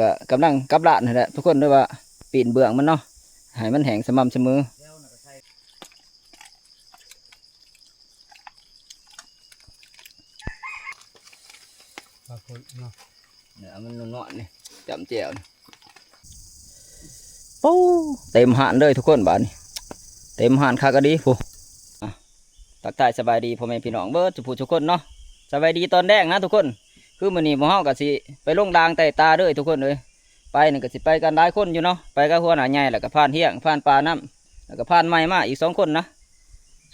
ก็กำลังกับลาดนั่นแหละทุกคนด้วยว่าปีนเบื้องมันเนาะให้มันแห้งสม่ำเสมอเนี่ยมันนวลๆนี่จำเจียวปูเต็มหานเลยทุกคนบ้านนี้เต็มหานคากะดีผู้ตักทายสบายดีพ่อแม่พี่น้องเบิร์ดทุกผู้ทุกคนเนาะสบายดีตอนแรกนะทุกคนคือมื้อนี้หมู่เฮาก็สิไปลงดางใต้ตาเด้อทุกคนเลยไปนี่ก็สิไปกันหลายคนอยู่เนาะไปกับหัวหน้าใหญ่แล้วก็ผ่านเฮียงผ่านปลาน้ำแล้วก็ผ่านไม้มาอีก2 คนนะ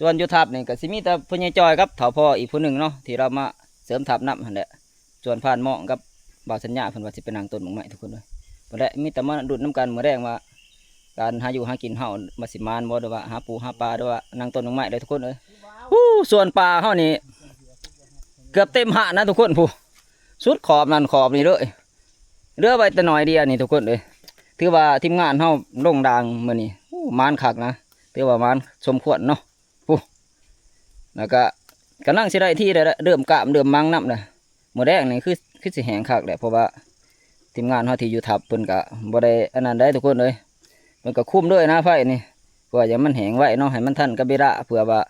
ส่วนอยู่ทัพนี่ก็สิมีแต่พ่อใหญ่จอยกับเฒ่าพ่ออีกผู้หนึ่งเนาะที่เรามาเสริมทัพน้ำหั่นแหละส่วนผ่านหม้องกับบ่าวสัญญาเพิ่นว่าสิไปนั่งต้นหมากไม้ทุกคนเลยบ่ได้มีแต่มาดุดน้ำกันมื้อแรงว่าการหาอยู่หากินเฮามาสิมานบ่หรือว่าหาปูหาปลาหรือว่านั่งต้นหมากไม้ได้ทุกคนเลยส่วนปลาเฮานี่เกือบเต็มหานะทุกคนผู้สุดขอบนั่นขอบนี่เลยเรือไปแต่น้อยเดียวนี่ทุกคนเลยถือว่าทีมงานเฮาลงดังมื้อนี้มานคักนะถือว่ามานสมควรเนาะผู้แล้วก็กำลังสิได้ที่ได้เริ่มกะเริ่มมังน้ำเลยมื้อแรกนี่คือสิแห้งคักแหละเพราะว่าทีมงานเฮาที่อยู่ทับเพิ่นก็บ่ได้อันนั้นได้ทุกคนเลยมันก็คุ้มด้วยนะไฟนี่เพื่อจะมันแห้งไว้เนาะให้มันทันกับเวลาเพื่อว่า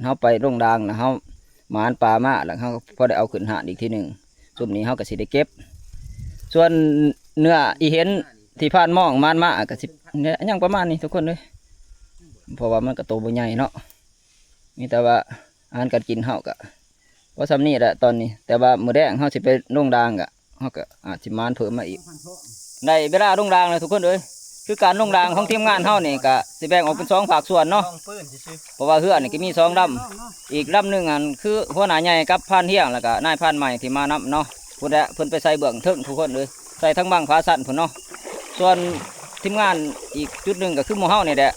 เฮาไปลงดังนะเฮาหมานปลามาแล้วเฮาพอได้เอาขึ้นหาดอีกทีหนึ่งซุ่มนี้เฮาก็สิได้เก็บส่วนเนื้ออีเห็นที่ผ่านมองมันมาก็สิเนี่ยยังประมาณนี้ทุกคนเลยเพราะว่ามันก็โตบ่ใหญ่เนาะมีแต่ว่าอาหารการกินเฮาก็เพราะซ้ำนี่แหละตอนนี้แต่ว่ามื้อแรกเฮาสิไปลงดางก็เฮาก็อาจสิมานเพิ่มมาอีกได้เวลาลงดางเลยทุกคนเลยคือการลงดางของทีมงานเฮานี่ก็สิแบ่งออกเป็น2ภาคส่วนเนาะเพราะว่าเฮือนี่ก็มี2 ลำอีกลำหนึ่งอันคือหัวหน้าใหญ่กับพานเฮียงแล้วก็นายพานใหม่ที่มานํเนาะเพิ่นไปใส่เบื้องทึ่งทุกคนเลยใส่ทั้งบังฟ้าสั่นพุ่นเนาะส่วนทีมงานอีกจุดหนึ่งก็คือหมู่เฮานี่แหละ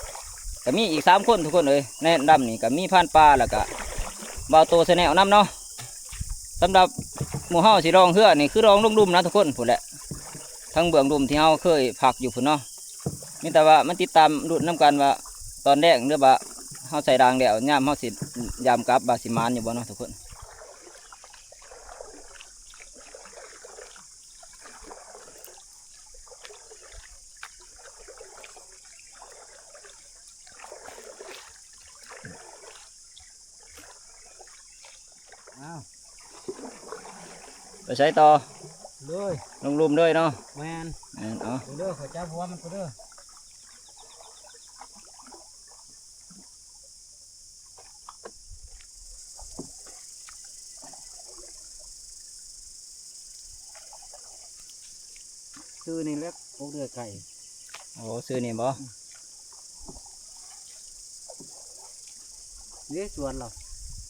ก็มีอีก3 คนทุกคนเลยในลำนี่ก็มีพานปลาแล้วก็บ่าวโตแสแนวนํเนาะสำหรับหมู่เฮาสิรองเฮือนี่คือรองลงดุมนะทุกคนพุ่นแหละทั้งเบื้องดุมที่เฮาเคยพักอยู่พุ่นเนาะมีแต่ว่ามันติดตามรุ่นน้ำกันว่าตอนแรกเรือว่าเฮาใส่รางแล้วย่ามเฮาสิยามกลับบาสิมานอยู่บ่เนาะทุกคนไปใช้ต่อเลยลงลุมเลยเนาะแมนเอาเด้อขอจ้าผัวมันก็เด้อซื้อนี่เล็กพวกเดือไก่โอ้ซื้อนี่บ่นี่สวนเรา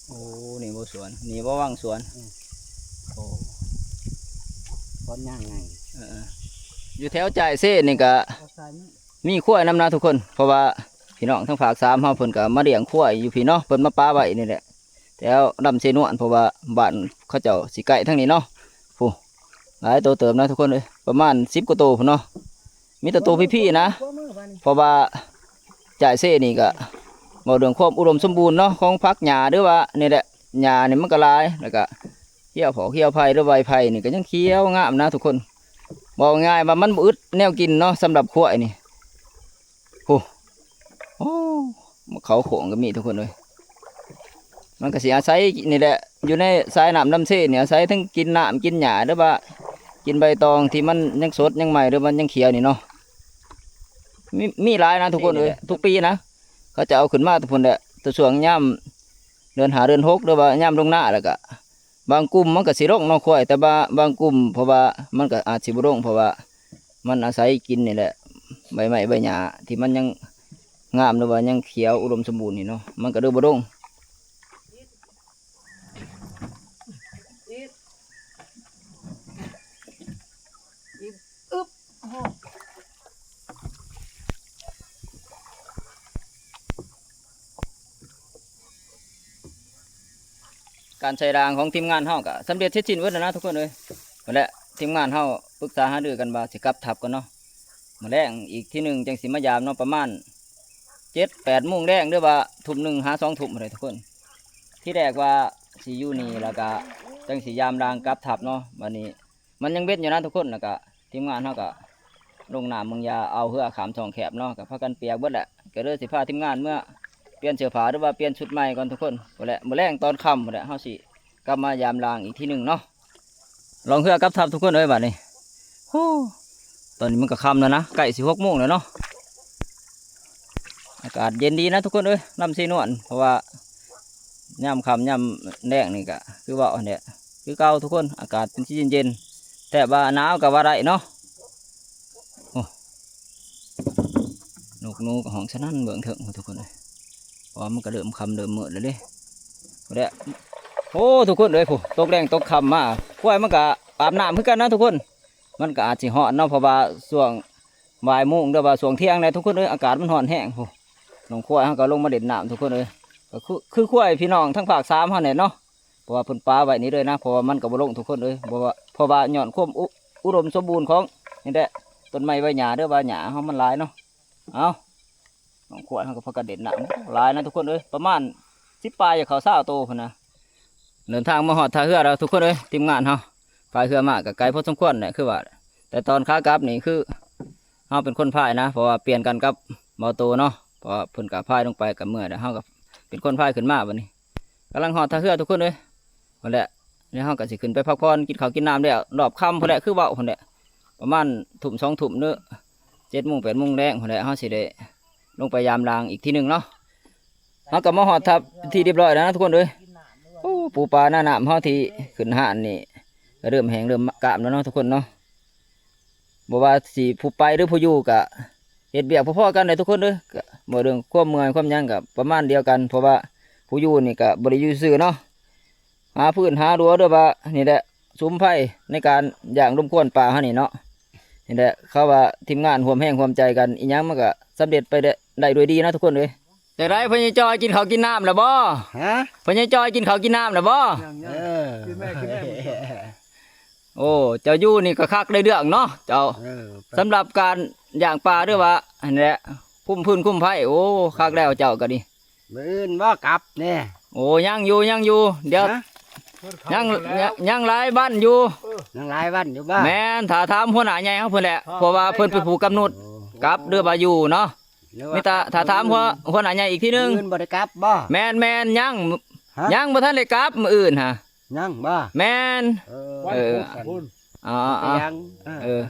โอ้นี่บ่สวนนี่บ่ว่างสวนโอ้ตอนย่างไงอยู่แถวจ่ายเส้นนี่ก็มีขั้วน้ำนาทุกคนเพราะว่าพี่น้องทั้งฝาก3เฮาเพิ่นก็มาเลี้ยงขั้วอยู่พี่เนาะเพิ่นมาปลาไว้นี่แหละแถวลำเสนวนเพราะว่าบ้านเขาเจ้าสิไก่ทั้งนี้เนาะผู้หลายโตเติมนะทุกคนเลยประมาณ10 กว่าโตพุ่นเนาะมีแต่โตพี่ๆนะเพราะว่าจ่ายเส้นนี่ก็บ่เรื่องความอุดมสมบูรณ์เนาะของผักหญ้าหรือว่านี่แหละหญ้านี่มันก็หลายแล้วก็เขียวผอเขียวไผ่หรือใบไผ่นี่ก็ยังเขียวงามนะทุกคนบอกง่ายว่ามันบ่อึดแนวกินเนาะสำหรับขั้วนี่โอ้เขาโขงก็มีทุกคนเลยมันก็สิอาศัยนี่แหละอยู่ในสายน้ำลำเส้นเนี่ยอาศัยทั้งกินน้ำกินหญ้าหรือว่ากินใบตองที่มันยังสดยังใหม่หรือมันยังเขียวนี่เนาะมีหลายนะทุกคนเลยทุกปีนะเขาจะเอาขึ้นมาทุกคนแหละตัวช่วงย่ำเดือน5 เดือน 6หรือว่าย่ำลงหน้าแล้วก็บางกลุ่มมันก็สิร่องนอกควายแต่บางกลุ่มเพราะว่ามันก็อาจสิบ่ร่องเพราะว่ามันอาศัยกินนี่แหละใบไม้ใบหญ้าที่มันยังงามหรือว่ายังเขียวอุดมสมบูรณ์นี่เนาะมันก็เดือบร่องการใช้รางของทีมงานเฮาก็สำเร็จเสร็จสิ้นหมดแล้วนะทุกคนเลยหมดแล้วทีมงานเฮาปรึกษาหารือกันว่าสิกลับทับกันเนาะมื้อแรงอีกที่หนึ่งจังสิมายามเนาะประมาณ7-8 โมงแรงหรือว่าทุ่มหนึ่งหา2 ทุ่มอะไรทุกคนที่แรกว่าสิอยู่นี่แล้วก็จังสิยามรางกลับทับเนาะวันนี้มันยังเบ็ดอยู่นะทุกคนแล้วก็ที ทีมงานเฮาก็ลงน้ำมึงยาเอาเหือขามช่องแคบเนาะก็พากันเปียกเบิดแหละก็เลยสิพาทีมงานเมื่อเปลี่ยนเสื้อผ้าหรือว่าเปลี่ยนชุดใหม่ก่อนทุกคนบ่แหละมื้อแรงตอนค่ำบ่แหละเฮาสิกลับมายามล้างอีกทีหนึงเนาะลองเหือกับทับทุกคนเอ้ยบัดนี้โอ้ตอนนี้มันก็ค่ำแล้วนะใกล้สิ6 โมงแล้วเนาะอากาศเย็นดีนะทุกคนเอ้ยลำซีนวลเพราะว่ายามค่ำยามแดงนี่ก็คือว่าเนี่ยคือเก่าทุกคนอากาศเป็นสีเย็นๆแต่ว่าหนาวก็ว่าได้เนาะโอ้นกนูกับห้องฉะนั้นเบื้องเถิงทุกคนเลยเพราะว่ามันก็เริ่มค่ำเริ่มมืดแล้วเด้เด้โอ้ทุกคนเลยผู้ตกแดงตกค่ำมาควายมันก็อาบน้ำเหมือนกันนะทุกคนมันก็อาจสิร้อนเนาะเพราะว่าช่วงบ่ายโมงหรือว่าช่วงเที่ยงเลยทุกคนเลยอากาศมันร้อนแห้งผู้น้องควายเขาก็ลงมาเด่นน้ำทุกคนเลยก็คือควายพี่น้องทั้งภาค3เขาเนี่ยเนาะเพราะว่าเพิ่นปลาไว้นี้เลยนะเพราะว่ามันก็บ่ลงทุกคนเลยเพราะว่าย้อนความอุดมสมบูรณ์ของนี่แหละต้นไม้ใบหญ้าเด้อว่าหญ้าเฮามันหลายเนาะเอาน้องควายเขาก็พากันเด่นน้ำหลายนะทุกคนเลยประมาณ10 ปลายจะเข้า20 โตพุ่นนะเดินทางมาฮอดท่าเรือแล้วทุกคนเลยทีมงานเฮาพายเรือมาก็ไกลพอสมควรแหละคือว่าแต่ตอนขากลับนี่คือเฮาเป็นคนพายนะเพราะว่าเปลี่ยนกันกับเบาโตเนาะเพราะว่าเพิ่นก็พายลงไปกับเมื่อแล้วเฮาก็เป็นคนพายขึ้นมาบัดนี้กำลังฮอดท่าเรือทุกคนเลยพุ่นแหละนี่เฮาก็สิขึ้นไปพักผ่อนกินข้าวกินน้ำแล้วรอบค่ำพุ่นแหละคือเว้าพุ่นแหละประมาณทุ่ม2 ทุ่มเด้อ7 โมง 8 โมงแรงพุ่นแหละเฮาสิได้ลงไปยามลางอีกทีหนึ่งเนาะเฮาก็มาฮอดทับที่เรียบร้อยแล้วนะทุกคนเลยโอ้ปูปลาหน้าน้ำเฮาที่ขึ้นหาดนี่ก็เริ่มแห้งเริ่มกล้ามแล้วเนาะทุกคนเนาะบ่ว่าสิผู้ไปหรือผู้อยู่ก็เฮ็ดเบียกพอๆกันเลยทุกคนเลยก็บ่เรื่องความเมื่อยความหยังก็ประมาณเดียวกันเพราะว่าผู้อยู่นี่ก็บ่ได้อยู่ซื่อเนาะหาพื้นหารั้วด้วยว่านี่แหละซุ้มไผ่ในการย่างรมควนปลาเฮานี่เนาะนี่แหละเขาว่าทีมงานร่วมแรงร่วมใจกันอีหยังมันก็สำเร็จไปได้ด้วยดีนะทุกคนเลยแต่ได้พ่อใหญ่จอยกินข้าวกินน้ำแล้วบ่ ฮะ พ่อใหญ่จอยกินข้าวกินน้ำแล้วบ่ เออ โอ้เจ้าอยู่นี่ก็คักได้เรื่องเนาะเจ้า เออ สำหรับการย่างปลาด้วยว่าอันนี้แหละคุ้มพื้นคุ้มไผ่โอ้คักแล้วเจ้าก็ดี มื้ออื่นบ่กลับแน่ โอ้ยังอยู่เดี๋ยว ฮะ ยังหลายบ้านอยู่ นั่งหลายวันอยู่บ้า แม่นถ้าถามหัวหน้าใหญ่เขาเพิ่นแหละเพราะว่าเพิ่นเป็นผู้กำหนดกลับเรือบ่าอยู่เนาะมีแต่ถ้าถามหัวหน้าใหญ่อีกทีนึง มื้ออื่นบ่ได้กลับบ่ แม่นยัง ฮะ ยังบ่ทันได้กลับมื้ออื่นฮะ ยังบ่ แม่น เออ อ๋อ ยัง เออ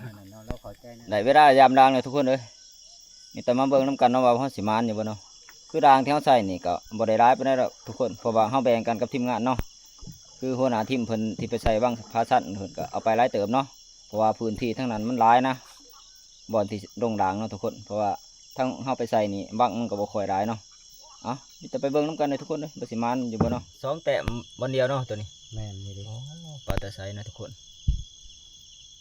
เราเข้าใจนะ ได้เวลายามดางเลยทุกคนเลยนี่แต่มาเบิ่งน้ำกันเนาะว่าเฮาสิมานอยู่บ่เนาะคือดางที่เฮาใส่นี่ก็บ่ได้ร้ายปานใดดอกทุกคนเพราะว่าเฮาแบ่งกันกับทีมงานเนาะคือหัวหน้าทีมเพิ่นที่ไปใส่บ้างพาสั้นเพิ่นก็เอาไปหลายเติมเนาะเพราะว่าพื้นที่ทั้งนั้นมันหลายนะบ่อนที่โด่งดังเนาะทุกคนเพราะว่าทั้งเฮาไปใส่นี่บ้างมันก็บ่ค่อยหลายเนาะเอ้ามีแต่ไปเบิ่งน้ำกันเลยทุกคนเลยบ่สิมานอยู่บ่เนาะ2 แต้มวันเดียวเนาะตัวนี้ แม่นนี่ดิ โอ้ปลาตะไซนะทุกคน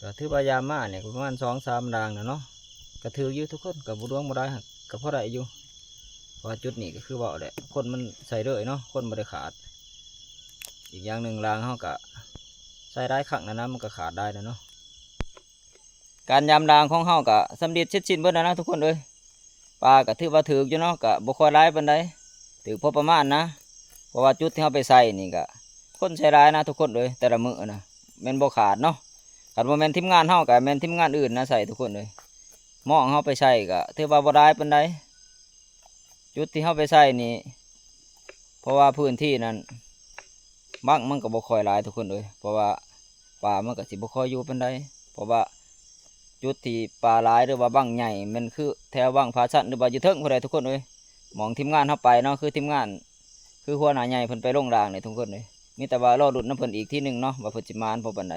ก็ถือว่ายามมาเนี่ยประมาณ2-3 ดางนะเนาะก็ถืออยู่ทุกคนกับบุรวงบ่ได้หักกับพ่อได้อยู่เพราะว่าจุดนี้ก็คือว่าแหละคนมันใส่เลยเนาะคนบ่ได้ขาดอีกอย่างหนึ่งรางเขาก็ใส่ได้ขังนะมันก็ขาดได้นะเนาะการยามรางของเขาก็สำเร็จเสร็จสิ้นเบิดแล้วนะทุกคนเลยปลาก็ถือว่าถืออยู่เนาะก็บ่ค่อยร้ายปานใดถือพอประมาณนะเพราะว่าจุดที่เขาไปใส่นี่ก็คนใช้ร้ายนะทุกคนเลยแต่ละมื้อนะแม่นบ่ขาดเนาะขาดบ่แม่นทีมงานเฮาก็แม่นทีมงานอื่นนะใส่ทุกคนเลยหม้อเฮาไปใส่ก็ถือว่าบ่ร้ายปานใดจุดที่เฮาไปใส่นี่เพราะว่าพื้นที่นั้นบังมันก็บ่ค่อยหลายทุกคนเลยเพราะว่าปลามันก็สิบ่ค่อยอยู่ปานใดเพราะว่าจุดที่ปลาหลายหรือว่าบังใหญ่มันคือแถวบังผาสั้นหรือว่าอยู่เทิงผู้ใดทุกคนเลยมองทีมงานเฮาไปเนาะคือทีมงานคือหัวหน้าใหญ่เพิ่นไปลงรางนี่ทุกคนเลยมีแต่ว่ารอดุดน้ำเพิ่นอีกที่หนึ่งเนาะว่าเพิ่นสิมานพอปานใด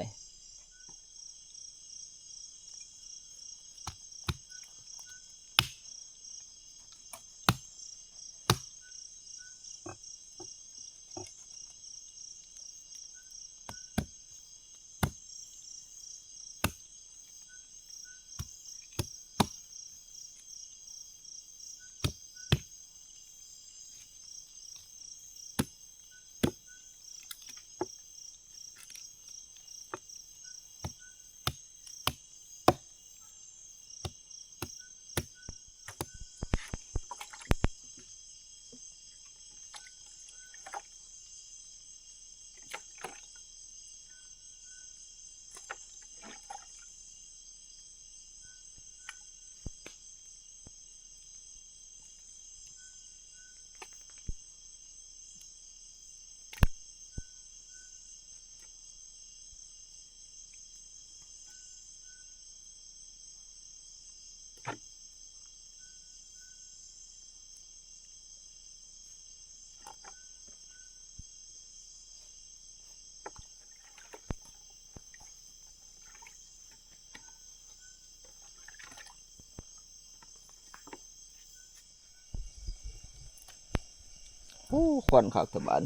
โอ้ควันคักแต่บาด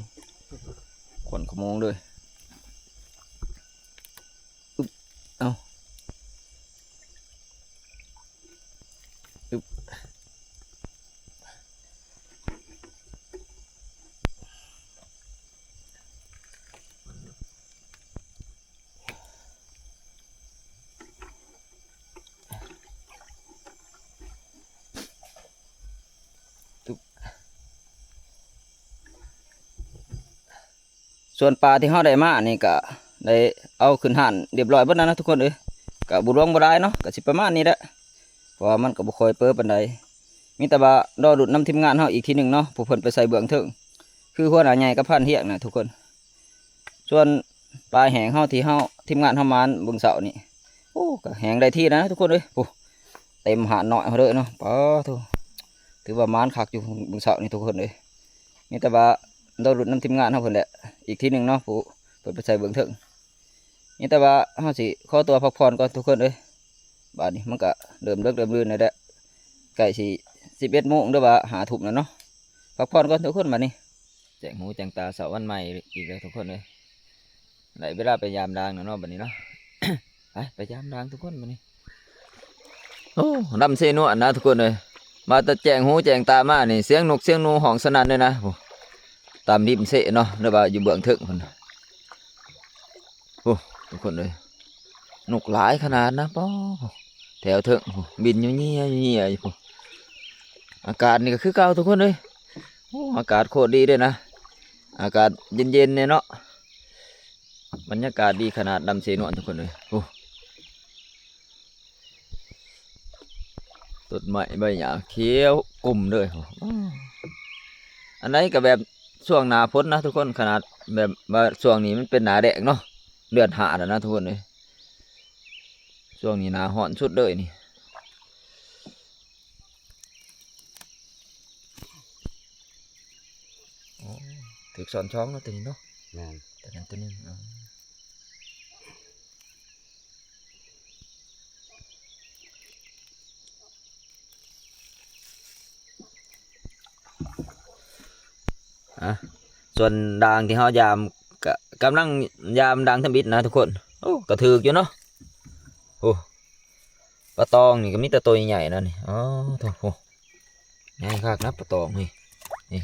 ควันขโมงเลยอึ๊บเอาอึ๊บส่วนปลาที่เฮาได้มานี่ก็ได้เอาขึ้นห่านเรียบร้อยเบิดแล้วนะทุกคนเอ้ยก็บ่รวงบ่ได้เนาะก็สิประมาณนี้แหละเพราะว่ามันก็บ่ค่อยเปื้อปานใดมีแต่ว่ารอดุดน้ำทีมงานเฮาอีกทีหนึงเนาะผู้เพิ่นไปใส่เบื้องเทิงคือหัวหน้าใหญ่กับพันเฮียกนะทุกคนส่วนปลาแห้งเฮาที่เฮาทีมงานเฮามานเบิ่งเสานี่โอ้ก็แห้งได้ที่นะทุกคนเอ้ยโอ้เต็มหาดน้อยเฮาเด้อเนาะปอโธ่ถือว่ามานคักอยู่เบิ่งเสานี่ทุกคนเอ้ยมีแต่ว่ารอดุดน้ำทีมงานเฮาเพิ่นแหละอีกทีหนึงเนาะผู้เปิดไปใส่เบื้องเถิงนี่แต่ว่าเฮาสิขอตัวพักผ่อนก่อนทุกคนเอ้ยบาดนี้มันก็เริ่มเลิกเริ่มลื่นแล้วแหละใกล้สิ11 โมงหรือว่า5 ทุ่มแล้วเนาะพักผ่อนก่อนทุกคนบัดนี้แจงหูแจงตาเสาร์วันใหม่อีกแล้วทุกคนเอ้ยได้เวลาไปยามดางแล้วเนาะบัดนี้เนาะ ไปยามดางทุกคนบัดนี้โอ้ดำเซนวลนะทุกคนเอ้ยมาแต่แจงหูแจงตามานี่เสียงนกเสียงหนูห้องสนั่นเลยนะโอ้ตามริมเสเนาะหรือว่าอยู่เบื้องเถิงพุ่นโอ้ทุกคนเลยนกหลายขนาดนะป้อแถวเถิงบินอยู่เงี้ยอยู่อากาศนี่ก็คือเก่าทุกคนเลยโอ้อากาศโคตรดีเลยนะอากาศเย็นๆเนี่ยเนาะบรรยากาศดีขนาดดำเสนวนทุกคนเลยโอ้ต้นไม้ใบหญ้าเขียวกลุ่มเลยอันนี้ก็แบบช่วงหน้าฝนนะทุกคนขนาดแบบว่าช่วงนี้มันเป็นหน้าแดงเนาะเดือน5แล้วนะทุกคนเลยช่วงนี้หน้าร้อนสุดเลยนี่ถึกสอนช้องเนาะตัวนี้เนาะ แม่น ตัวนั้นตัวนึงส่วนด่างที่เขายามกำลังยามด่างทำบิดนะทุกคนโอ้กระถือกอยู่เนาะโอ้ปลาตองนี่ก็มีแต่ตัวใหญ่ๆนะนี่อ๋อโถ่ใหญ่คักนะปลาตองนี่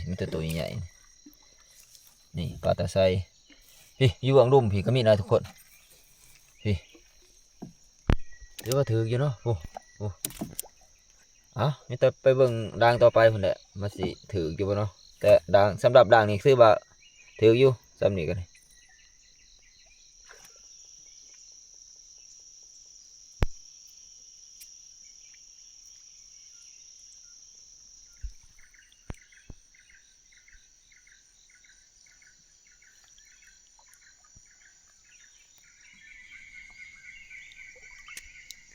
มีแต่ตัวใหญ่ๆนี่ปลาตะไซพี่อยู่วงลุ่มพี่ก็มีนะทุกคนพี่เดี๋ยวว่าถือกอยู่เนาะโอ้มีแต่ไปเบิ่งด่างต่อไปคนแหละมาสิถือกอยู่บ่เนาะแต่ด่างสำหรับด่างนี่คือว่าถือกอยู่สำนี้กัน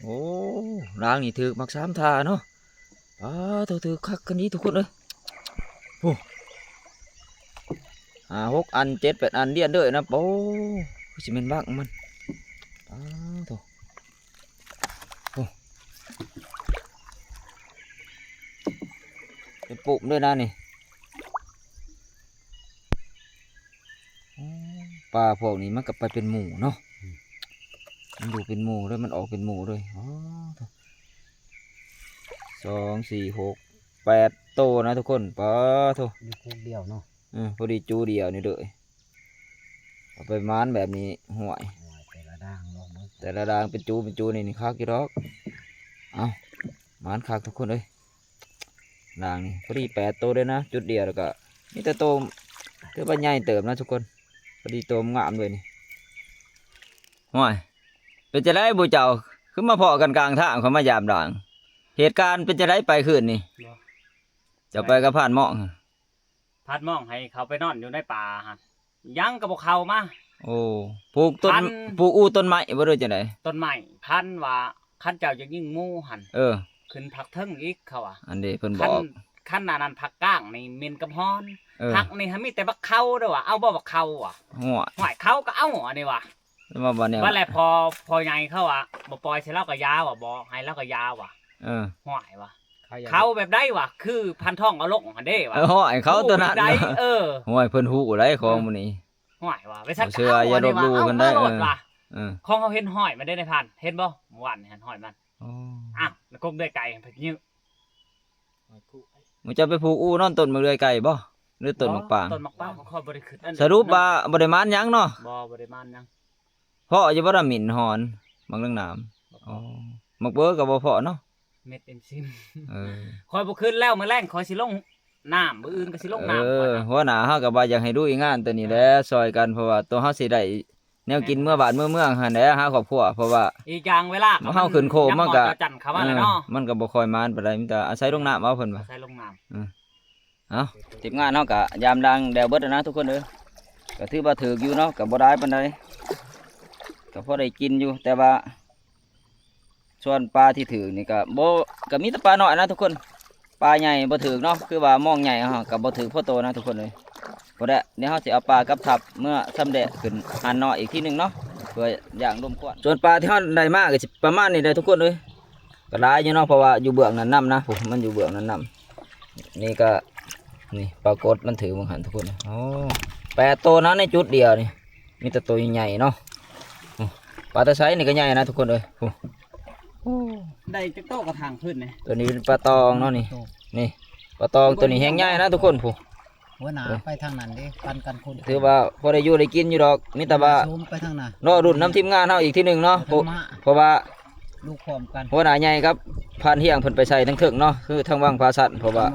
โอ้ด่างนี่ถือกมัก3 ทาเนาะถือคักกันนี้ทุกคนเลยโอ้6 อัน 7 8 อันเดียนด้วยนะโอ้สิเป็นบ้างมันโถ่เป็นปุ่มด้วยนะนี่ปลาพวกนี้มันก็ไปเป็นหมูเนาะมันอยู่เป็นหมูด้วยมันออกเป็นหมูด้วย2 4 6 8 โตนะทุกคนปลาโถ่ มีคู่เดียวเนาะ พอดีจูเดียวนี่เลยเอาไปม้านแบบนี้ห่วย แต่ละด่างลงมั้ง แต่ละดางเป็นจูนี่คักกี่ดอกเอาม้านคักทุกคนเลยดางนี่พอดี8 โตเลยนะจุดเดียวแล้วก็มีแต่โตถือว่าใหญ่เติมนะทุกคนพอดีโตงามเลยนี่ห่วยเป็นจะได้บูเจ้าขึ้นมาเพาะกันกลางทางเขามายามด่างเหตุการณ์เป็นจะได้ไปคืนนี่จะไปกับผ่านหมอง พัดมองให้เขาไปนอนอยู่ในป่าฮะยังกระบอกเขามา โอ้ปลูกต้น พัน ปลูกต้นไม้บ่รู้จังได๋ ต้นไม้พันว่าคันเจ้าจะยิ่งงูหัน ขึ้นผักเทิงอีกเขาอ่ะ อันนี้เพิ่นบ คัน อก คันนั้นผักก้างนี่เมนกับฮ้อน เ ผักนี่ฮะมีแต่บักเขาเด้อว่ะเอาบ่บักเขาว่ะ หัว หอยเขาก็เอาอันนี้ว่ะ แล้วมาบ่เนี่ย ว่าแหละพอใหญ่เขาอ่ะบ่ปล่อยใส่เหล้ากับยาว่ะบ่ให้เหล้ากับยาว่ะ เออ หอยว่ะเขา เขาแบบได้วะคือพันทองเอาลงอันเด้วะ ห้อยเขาตัวนั้น ได้เออ ห้อยเพิ่นฮู้ไรของมื้อนี้ ห้อยว่ะไปสัก เชื่ออย่าลบหลู่กันได้ เอามาโลดว่ะ เออ ของเขาเห็นห้อยมันได้ในพันเห็นบ่เมื่อวานเห็นห้อยมัน อ๋อ อ่ะแล้วกบด้วยไก่ไปยื้อ มึงจะไปผูกอู้นอนต้นมะเรือยไก่บ่หรือต้นมะปราง ต้นมะปรางเขาบ่ได้ขึ้นอัน สรุปว่าบ่ได้มานหยังเนาะ บ่ได้มันยัง เพราะอยู่บ่ได้หมิ่นหอนบางเรื่องน้ำอ๋อมักเบ้อก็บ่เพาะเนาะ เม็ดเอ็มซิม เออ คอยบ่ขึ้นแล้วมื้อแรงคอยสิลงน้ำมื้ออื่นก็สิลงน้ำ เอ ก่อน อ นะ หัวหน้าเฮาก็บ่อยากให้ดูอีงานตัวนี้แหละซอยกันเพราะว่าตัวเฮาสิได้แนวกินเมื่อบาดเมื่อเมืองหั่นแหละหาครอบครัวเพราะว่า อีกอย่างเวลา เฮาขึ้นโคมมันก็ ยำหอดจันทร์เข้ามาแล้วเนาะ มันก็บ่ค่อยมานปานใดมีแต่อาศัยลงน้ำเอาเพิ่นว่า ใส่ลงน้ำ เอ้าทีมงานเฮาก็ยามดังแดวเบิดแล้วนะทุกคนเด้อก็ถือว่าถูกอยู่เนาะก็บ่ได้ปานใดก็พอได้กินอยู่แต่ว่าส่วนปลาที่ถือนี่ก็บ่ก็มีแต่ปลาน้อยนะทุกคนปลาใหญ่บ่ถือเนาะคือว่ามองใหญ่เฮาก็บ่ถือพอโตนะทุกคนเลยบ่ได้เดี๋ยวเฮาสิเอาปลากับทับเมื่อสำเร็จขึ้นหันน้อยอีกทีหนึงเนาะเพื่อย่างรวมกวนส่วนปลาที่เฮาได้มาก็สิประมาณนี้ได้ทุกคนเลยก็หลายอยู่เนาะเพราะว่าอยู่เบื้องนั้นน้ำนะผมมันอยู่เบื้องนั้นน้ำนี่ก็นี่ปรากฏมันถือมังหันทุกคนโอ้8ตัวนะในจุดเดียวนี่มีแต่ตัวใหญ่ๆเนาะปลาตะไซนี่ก็ใหญ่นะทุกคนเลยโอ้ ได้จักโตกระถางขึ้นนี่ ตัวนี้เป็นปลาตองเนาะนี่นี่ปลาตองตัวนี้แห้งใหญ่นะทุกคนผู้ หัวหน้าไปทางนั้นดิปันกันคน ถือว่าพอได้อยู่ได้กินอยู่ดอกมีแต่ว่า ซูมไปทางนั้น รอรุ่นน้ำทีมงานเฮาอีกทีหนึงเนาะเพราะว่า ลูกพร้อมกัน หัวหน้าใหญ่ครับพานเฮียงเพิ่นไปใส่ทั้งเถิงเนาะคือทั้งว่างภาสัตเพราะว่า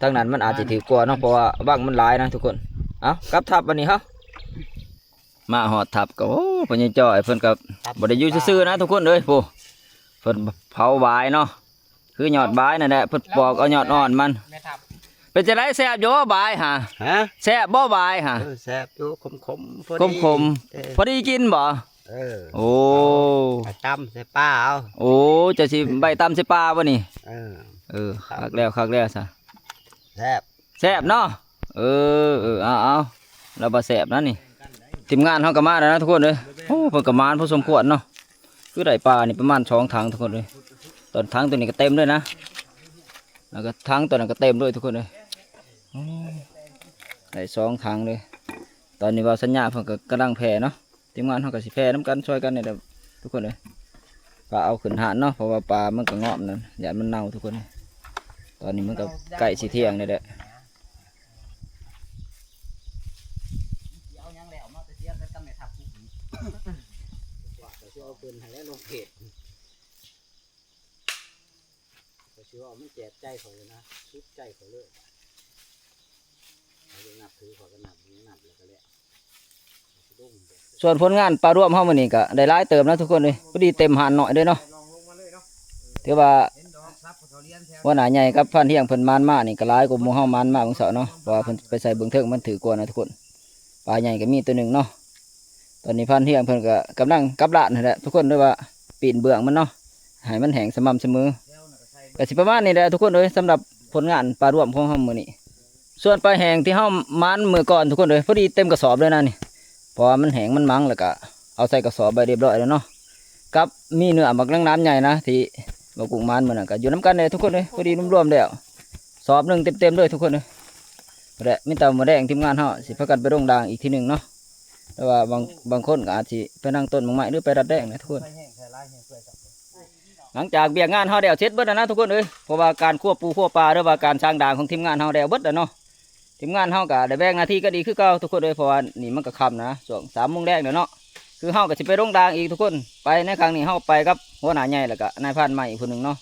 ทางนั้นมันอาจจะถือกลัวเนาะเพราะว่าว่างมันหลายนะทุกคนเอากลับทับวันนี้เฮามาหอดทับก็โอ้เพิ่นยังจ่อยเพิ่นก็บ่ได้อยู่ซื่อๆนะทุกคนเอ้ยผู้เพิ่นเผาบายเนาะคือยอดบายนั่นแหละเพิ่นปอกเอายอดอ่อนมัน แม่ทับ เป็นจะได้แซ่บอยู่บ่บายฮะ ฮะ แซ่บบ่บายฮะ แซ่บอยู่คม คมพอดีกินบ่ เออ โอ้ จำใส่ป้าเอา โอ้จะสิใบตำสิปลาบ่นี่ เออ คักแล้วซะ แซ่บ แซ่บเนาะเอาเราบ่แซ่บนะนี่ทีมงานเฮาก็มาแล้วนะทุกคนเอ้ยโอ้เพิ่นก็มานพอสมควรเนาะคือได้ปลานี่ประมาณ2ถังทุกคนเลยตอนถังตัวนี้ก็เต็มด้วยนะแล้วก็ถังตัวนั้นก็เต็มด้วยทุกคนเลยโอ้ได้2ถังเลยตอนนี้ว่าสัญญาเพิ่นก็กำลังแผ่เนาะทีมงานเฮาก็สิแผ่นํกันช่วยกันนี่แหละทุกคนเลยปลาเอาขึ้นหาดเนาะเพราะว่าปลามันก็งอมนั่นอย่ามันเน่าทุกคนเลยตอนนี้มันก็ใกล้สิเที่ยงนี่แหละ เอายังแล้วมาแต่เสียกันกับแม่ทับ เอาปืนให้แล้วลงเพจก็ชื่อว่ามันแจกใจเขาเลยนะชุดใจเขาเลยเขาจะนับถือเขาก็นับแล้วก็แหละ ส่วนผลงานปลาร่วมเฮามื้อนี้ก็ได้หลายเติมนะทุกคนเลยพอดีเต็มหานหน่อยเด้อเนาะถือว่าว่าหน้าใหญ่กับพันเที่ยงเพิ่นมานมานี่ก็หลายกว่าหมู่เฮามานมาบางเสาร์เนาะเพราะว่าเพิ่นไปใส่เบิ่งเทิงมันถือกว่านะทุกคนปลาใหญ่ก็มีตัวหนึงเนาะตอนนี้พันเที่ยงเพิ่นก็กำลังกลับละนั่นแหละทุกคนด้วยว่าปีนเบื้องมันเนาะให้มันแห้งสม่ำเสมอก็สิประมาณนี้แหละทุกคนเลยสำหรับผลงานปลาร่วมของเฮามื้อนี้ส่วนปลาแห้งที่เฮามานมื้อก่อนทุกคนเลยพอดีเต็มกระสอบเลยนะนี่เพราะว่ามันแห้งมันมั้งแล้วก็เอาใส่กระสอบไปเรียบร้อยแล้วเนาะกับมีเนื้อหมักลังน้ำใหญ่นะที่บ่กุ้งมันมื้อนั้นก็อยู่น้ำกันเลยทุกคนเลยพอดีรวมๆแล้วสอบหนึงเต็มๆเลยทุกคนเลยและมีแต่มื้อแดงทีมงานเฮาสิพากันไปโรงด่างอีกทีหนึงเนาะแต่ว่าบางคนก็อาจสิไปนั่งต้นไม้หรือไปรัดแดงนะทุกคนหลังจากเบียกงานเฮาแล้วเสร็จเบิดแล้วนะทุกคนเอ้ยเพราะว่าการควบปูควบปลาหรือว่าการสร้างด่างของทีมงานเฮาแล้วเบิดแล้วเนาะทีมงานเฮาก็ได้แบ่งหน้าที่ก็ดีคือเก่าทุกคนเลยเพราะว่านี่มันก็ค่ำนะช่วง3 โมงแรกแล้วเนาะคือเฮาก็สิไปโรงด่างอีกทุกคนไปในครั้งนี้เฮาไปกับหัวหน้าใหญ่แล้วก็นายพรานใหม่อีกคนหนึงเนาะ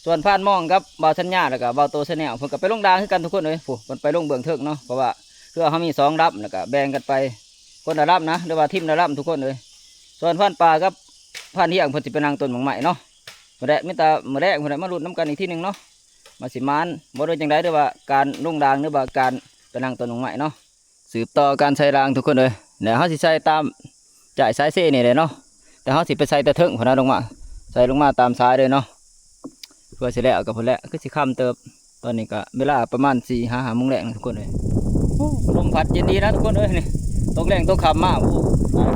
ส่วนพรานมองกับบ่าวสัญญาแล้วก็บ่าวโตชาแนลเพิ่นก็ไปโรงด่างคือกันทุกคนเลยผู้เพิ่นไปลงเบื้องเทิงเนาะเพราะว่าคือเฮามี2รับแล้วก็แบ่งกันไปคนละรับนะหรือว่าทีมละรับทุกคนเลยส่วนพรานปลากับพรานเที่ยงเพิ่นสิไปนั่งต้นหมากใหม่เนาะมื้อแรกมีแต่มื้อแรกเพิ่นได้มาลุ้นน้ำกันอีกทีหนึงเนาะมาสิมานบ่ได้จังได๋หรือว่าการลงด่างหรือว่าการไปนั่งต้นหมากใหม่เนาะสืบต่อการใช้รางทุกคนเลยเดี๋ยวเฮาสิใช้ตามจ่ายสายเส้นี่เลยเนาะแต่เฮาสิไปใส่แต่เทิงพุ่นน่ะลงมาใส่ลงมาตามสายเลยเนาะเพื่อสิแล้วกับพุ่นแหละคือสิค่ำเติบตอนนี้ก็เวลาประมาณ4-5 โมงแรงนะทุกคนเลยลมพัดเย็นดีนะทุกคนเอ้ยนี่ตกแรงตกค่ำมาก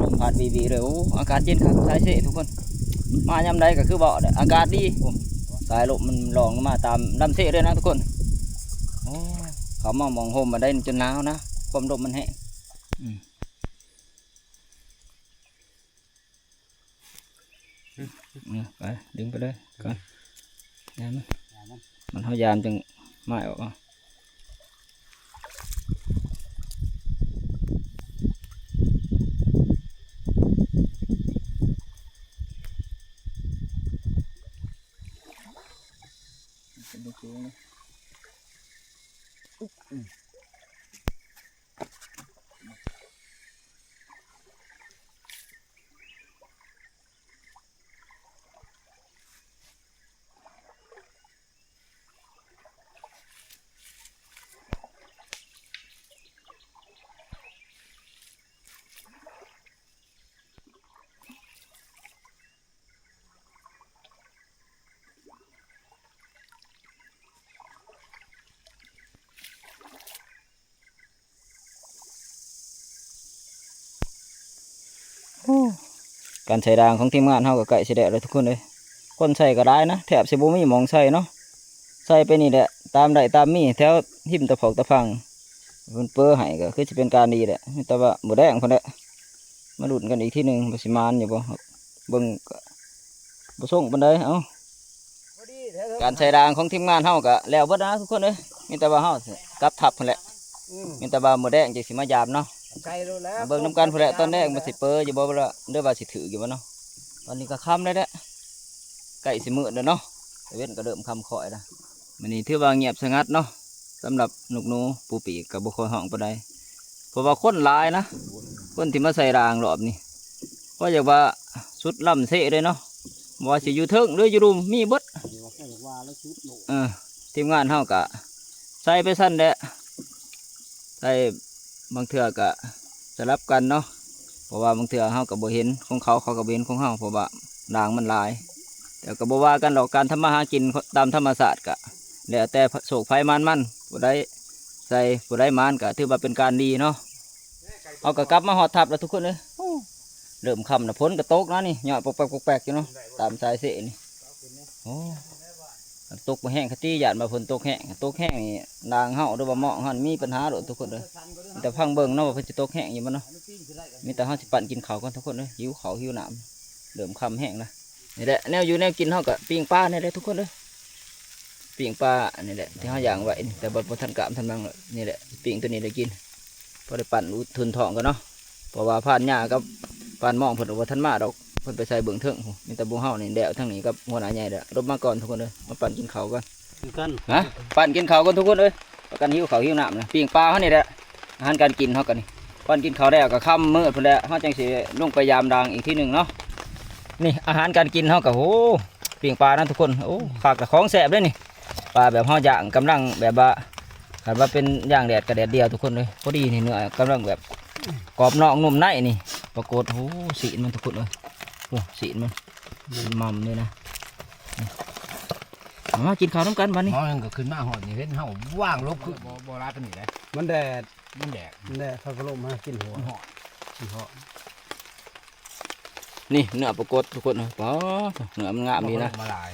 ลมพัดวีๆเลยโอ้อากาศเย็นครับสายเส้ทุกคนมายามใดก็คือบ่อากาศดีส สายลมมันหลองลงมาตามลำเสเลยนะทุกคนโอ้เขามามองโฮมมาได้จนหนาวนะความลมมันแห้งไปดึงไปเลยก่อนยามมันเขายามจึงไม่ออกการใส่รางของทีมงานเฮากับไก่เสด็จเลยทุกคนเลยคนใส่ก็ได้นะแถบสิบุมีมองใส่เนาะใส่ไปนี่แหละตามได้ตามมีแถวหิมตะผอกตะพังมันเปื้อให้ก็คือจะเป็นการดีแหละแต่ว่าหมูแดงคนละมาหลุดกันอีกที่หนึ่งบสิมานอยู่บ่เบิ่งบ่ส่งปานใดเอ้าการใส่รางของทีมงานเฮาก็แล้วเบิดนะทุกคนเลยมีแต่ว่าเฮากลับทับพุ่นแหละมีแต่ว่าหมูแดงจังสิมายามเนาะเบิ่งน้ำกันพุ่นแหละตอนแรกมันสิเปื้ออยู่บ่ล่ะเด้อว่าสิถืออยู่บ่เนาะตอนนี้ก็ค่ำแล้วแหละไก่สิมืดแล้วเนาะเว้นก็เริ่มค่ำค่อยละมื้อนี้ถือว่าเงียบสงัดเนาะสำหรับนกหนูปูปีกกับบ่ค่อยห้องปานใดเพราะว่าคนหลายนะคนที่มาใส่รางรอบนี้เพราะอยากว่าสุดล่ำเสะเลยเนาะบ่ว่าสิอยู่เทิงหรืออยู่รุมมีเบิดทีมงานเฮาก็ใส่ไปสั้นแหละใส่บางเทื่อก็สลับกันเนาะเพราะว่าบางเทื่อเฮาก็บ่เห็นของเขาเขาก็บ่เห็นของเฮาเพราะว่ารางมันหลายแต่ก็บ่ว่ากันหรอกการทำมาหากินตามธรรมศาสตร์ก็แล้วแต่โศกไฟมันผู้ใดใส่ผู้ใดมันก็ถือว่าเป็นการดีเนาะเอาก็กลับมาหอดทับแล้วทุกคนเลยเริ่มค่ำนะพ้นกระตกนะนี่เหยาะปกแปกอยู่เนาะตามสายเสนี่โอ้ตกมาแห้งขจี้หยาดมาฝนตกแห้งนี่นางเฮาหรือว่าเหมาะเฮามีปัญหาหรอกทุกคนเลยแต่พังเบิ่งเนาะว่าเพิ่นจะตกแห้งอยู่มันเนาะมีแต่เฮาสิปั่นกินข้าวกันทุกคนเลยหิวข้าวหิวน้ำเริ่มค่ำแห้งแล้วนี่แหละแนวอยู่แนวกินเฮาก็ปิ้งปลานี่แหละทุกคนเลยปิ้งปลานี่แหละที่เฮาย่างไว้แต่บ่ทันกะทันมังนี่แหละปิ้งตัวนี้ได้กินพอได้ปั่นทุนท้องกันเนาะเพราะว่าผ่านหญ้ากับผ่านหม้องเพิ่นบ่ทันมาดอกเพิ่นไปใส่เบิ่งเถิงมีแต่บุเฮานี่แดวทั้งนี้กับหัวหน้าใหญ่เด้อรบมาก่อนทุกคนเลยมาปั่นกินข้าวกันฮะปั่นกินข้าวกันทุกคนเลยประกันหิวข้าวหิวน้ำนะปิ้งปลาเฮานี่แหละอาหารการกินเฮากันนี่ปั่นกินข้าวแล้วก็ค่ำมื้อพุ่นแหละเฮาจังสิลงไปยามดังอีกที่หนึ่งเนาะนี่อาหารการกินเฮาก็โหปิ้งปลานะทุกคนโอ้ฝากกับของแซ่บเลยนี่ปลาแบบเฮาย่างกำลังแบบว่าคันว่าเป็นย่างแดดกับแดดเดียวทุกคนเลยพอดีนี่เนื้อกำลังแบบกรอบนอกนุ่มในนี่ปรากฏโอ้สีมันทุกคนเลยโอ้สีมันมัมเลยนะมากินข้าวน้ำกันบ้านนี้มันก็ขึ้นมาหอดนี่เห็นเฮาว่างลบคือบ่ลาเป็นนี่แหละมันแดดเขาก็ลงมากินหัวหอดกินหอดนี่เนื้อปรากฏทุกคนเลยป๋อเนื้อมันงามดีนะมาลาย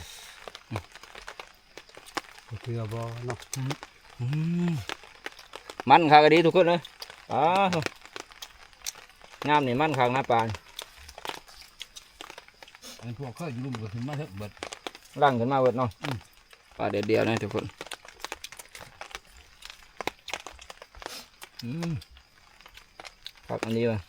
เกลือบ่เนาะมันขากระดีทุกคนเลยป๋องามนี่มันขางหน้าปานอันพวกเขาอยู่รุมก็ขึ้นมาเถอะเบิดร่างขึ้นมาเบิดเนาะปลาเดียวนะทุกคนผักอันนี้เลย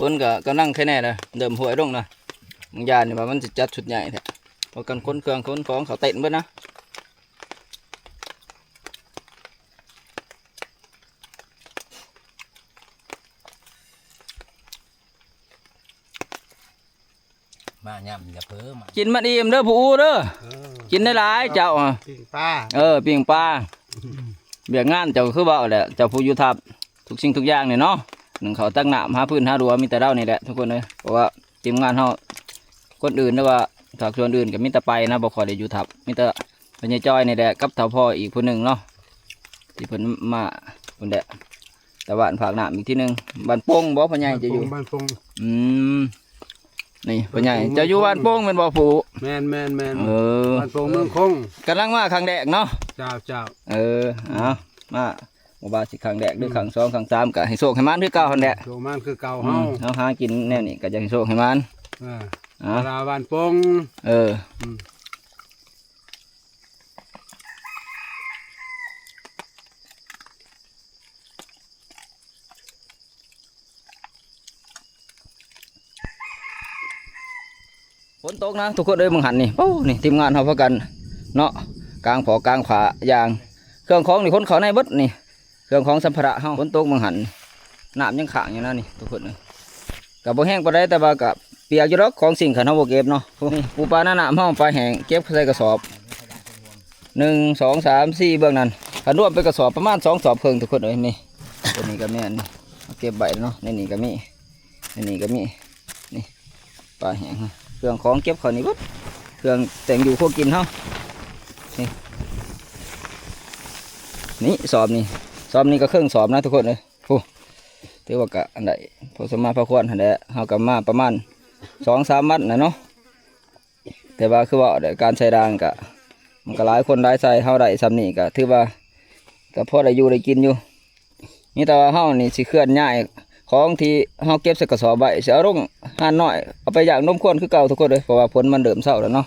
คนก็นั่งแค่แน่เลยเดิมหวยลงนะบางยานนี่ว่ามันจะจัดชุดใหญ่แท้พอกันค้นเครื่องค้นของเขาเต็มเบิดนะมาย่ำอย่าเพ้อมากินมาดีมเด้อผู้เด้อกินได้หลายเจ้าปิ้งปลาปิ้งปลาเบียกงานเจ้าคือเบาแหละเจ้าผู้ยุทธทุกสิ่งทุกอย่างเนี่ยเนาะหนึ่งเขาตั้งหนามหาพื้นหารั้วมีแต่เล่านี่แหละทุกคนเลยเพราะว่าทีมงานเขา คนอื่นนะว่าถ้าส่วนอื่นก็มีแต่ไปนะบ่ค่อยได้อยู่ทับมีแต่พญาจ้อยนี่แหละกับเฒ่าพ่ออีกผู้หนึ่งเนาะที่เพิ่นมาคนแดะแต่บ้านผากน้ำอีกที่หนึ่งบ้านโป่งบ่พ่อใหญ่จะอยู่ บ้านปง นี่พ่อใหญ่จะอยู่บ้านโป่งเป็นบ่ผู้ แมนบ้านปงเมืองคง กำลังมาครั้งแรกเนาะ เจ้า เอามาบ่ว่าสิครั้งแรกหรือครั้งสองครั้งสามก็ให้โชคให้มันคือเก่าหั่นแหละ โรมันคือเก่าเฮา เฮาหากินแนวนี้ก็จะให้โชคให้มัน ลาบ้านปง ฝนตกนะทุกคนเอ้ยมึงหันนี่โอ้นี่ทีมงานเขาพากันเนาะกลางผอกลางขวายางเครื่องของนี่คนเขาในเบิดนี่เครื่องของสัมภาระเฮาฝนตกมึงหันน้ำยังขังอยู่นะนี่ทุกคนเลยกับบ่แห้งปานใดแต่ว่ากับเปียกอยู่ดอกของสิ่งขันเฮาบ่เก็บเนาะนี่ปูปลาหน้าน้ำเฮาปลาแห้งเก็บใส่กระสอบ1 2 3 4เบื้องนั้นขันรวมเป็นกระสอบประมาณ2 สอบครึ่งทุกคนเลยนี่ตัวนี้ก็แม่นนี่เอาเก็บใบเนาะในนี่ก็มีในนี่ก็มีนี่ปลาแห้งเครื่องของเก็บเขานี่ปุ๊บเครื่องแต่งอยู่พวกกินเฮานี่สอบนี่ก็เครื่องสอบนะทุกคนเลยโอ้ถือว่ากะอันใดพอสมมาพอควรอันใดเฮากับมาประมาณ2-3 มัดนะเนาะแต่ว่าคือว่าการใช้รางกะมันก็หลายคนหลายใส่เฮาได้ซ้ำนี่กะถือว่าก็พอได้อยู่ได้กินอยู่นี่แต่ว่าเฮานี่สิเคลื่อนย้ายของที่เฮาเก็บใส่กระสอบไว้สิเอาลงห่านน้อยเอาไปย่างนมข้นคือเก่าทุกคนเลยเพราะว่าฝนมันเริ่มเศร้าแล้วเนาะ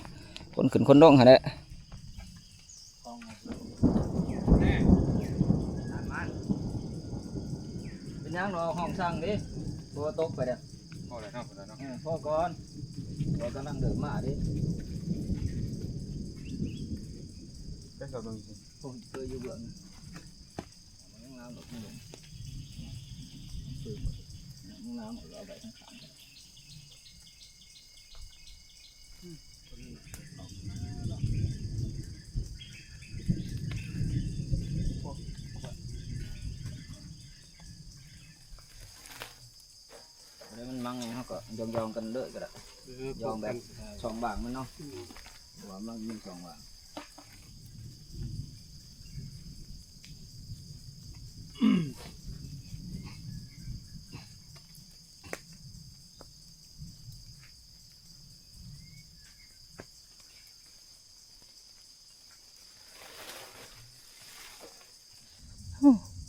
ฝนขึ้นคนลงหั่นแหละเป็นยังรอห้องสั่งดิตัวตกไปเด้อพอแล้วเนาะพอก่อนเรากำลังเดินมาดิได้สอบลงผมเคยอยู่เบื้องมันน้ำหลบไม่ลงน้ำเอาไปทั้งขางแล้วมันมั่งไงเขาก็ยองกันเลยก็ได้ยองแบบสองบางมันเนาะว่ามันมีสองบาง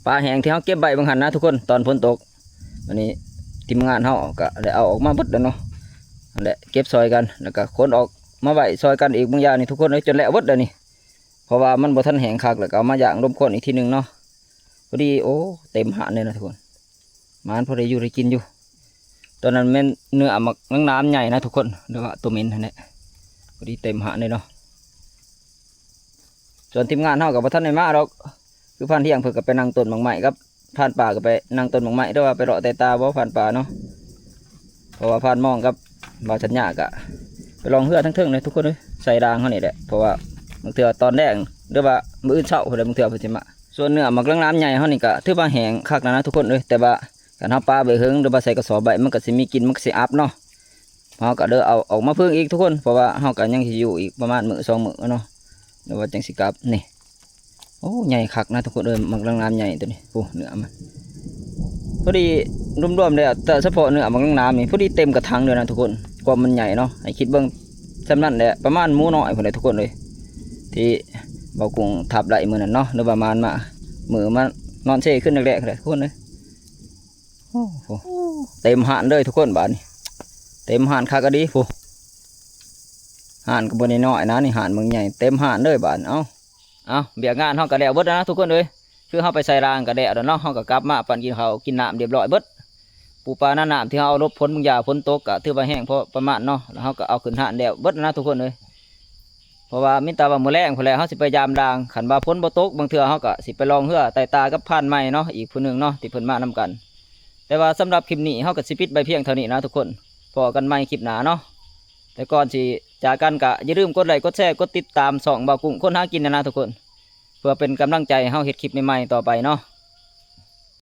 ปลาแห้งที่เขาเก็บใบบางหันนะทุกคนตอนฝนตกวันนี้ทีมงานเขาก็ได้เอาออกมาเบิดแล้วเนาะนั่นแหละเก็บซอยกันแล้วก็ขนออกมาใบซอยกันอีกบางอย่างนี่ทุกคนเลยจนแล้วเบิดเลยนี่เพราะว่ามันบ่ทันแห้งคักแล้วก็เอามาย่างลมข้นอีกทีหนึ่งเนาะพอดีโอ้เต็มหาเลยนะทุกคนมันพอได้อยู่ได้กินอยู่ตอนนั้นเป็นเนื้อหมักน้ำใหญ่นะทุกคนเดี๋ยวตัวมินนั่นแหละพอดีเต็มหาเลยเนาะส่วนทีมงานเขากับบ่ทันได้มาหรอกคือพันเที่ยงเพิ่งกับไปนั่งต้นบางไม้ครับผ่านป่าก็ไปนั่งต้นบางไม้ด้วยว่าไปเลาะแต่ตาบ่ผ่านป่าเนาะเพราะว่าผ่านมองกับบาชัญญากะไปลองเหือทั้งเทิงเลยทุกคนเลยใส่รางเขานี่แหละเพราะว่าบางเถื่อตอนแรกหรือว่ามื้ออื่นเช้าอะไรบางเถื่อเพิ่นสิมาส่วนเนื้อหมักเลี้ยงน้ำใหญ่เขานี่ก็ถือว่าแห้งคักนะทุกคนเลยแต่ว่าการเอาปลาไปเฮิงหรือว่าใส่กระสอบใบมันก็สิมีกินมันก็สิอัพเนาะเขาก็เด้อเอาออกมาเพิ่งอีกทุกคนเพราะว่าเขาก็ยังสิอยู่อีกประมาณมื้อ2 มื้อเนาะหรือว่าจังสิกลับนี่โอ้ใหญ่คักนะทุกคนเลยหมักเลี้ยงน้ำใหญ่ตัวนี้โอ้เนื้อมันพอดีรวมๆเลยแต่เฉพาะเนื้อหมักเลี้ยงน้ำนี่พอดีเต็มกระถางเลยนะทุกคนความมันใหญ่เนาะให้คิดเบิ่งจำนั้นแหละประมาณหมูน้อยพอดีทุกคนเลยที่เบากุ้งทับไหลมือนั่นเนาะหรือประมาณมามือมานอนเช่ขึ้นแรกๆเลยทุกคนเลยโอ้โหเต็มหานเลยทุกคนบ้านนี้เต็มหานคักก็ดีฟูหานกับบนน้อยนะนี่หานมึงใหญ่เต็มหานเลยบ้านเอาเบียกงานเขากระเดวเบิดนะทุกคนเลยคือเขาไปใส่รางกระเดวแล้วเนาะเขาก็กลับมาปั่นกินเขากินน้ำเรียบร้อยเบิดปูปลาหน้าน้ำที่เขาเอาลบพ้นบางอย่างพ้นโต๊ะกะถือว่าแห้งเพราะประมาณเนาะแล้วเขาก็เอาขึ้นหานเดวเบิดนะทุกคนเลยเพราะว่ามิตรว่ามือแรงพอแล้วเขาสิไปยามดางขันว่าพ้นบ่ตกบางเถื่อเขาก็สิไปลองเหือไต่ตากับผ่านไม้เนาะอีกผู้หนึ่งเนาะที่เพิ่นมานำกันแต่ว่าสำหรับคลิปนี้เขาก็สิปิดไปเพียงเท่านี้นะทุกคนพอกันใหม่คลิปหน้าเนาะแต่ก่อนสิจากกันกะอย่าลืมกดไลค์กดแชร์กดติดตามส่องบ่าวกุ้งคนหากินนะทุกคนเพื่อเป็นกำลังใจให้เฮาเฮ็ดคลิปใหม่ๆต่อไปเนาะ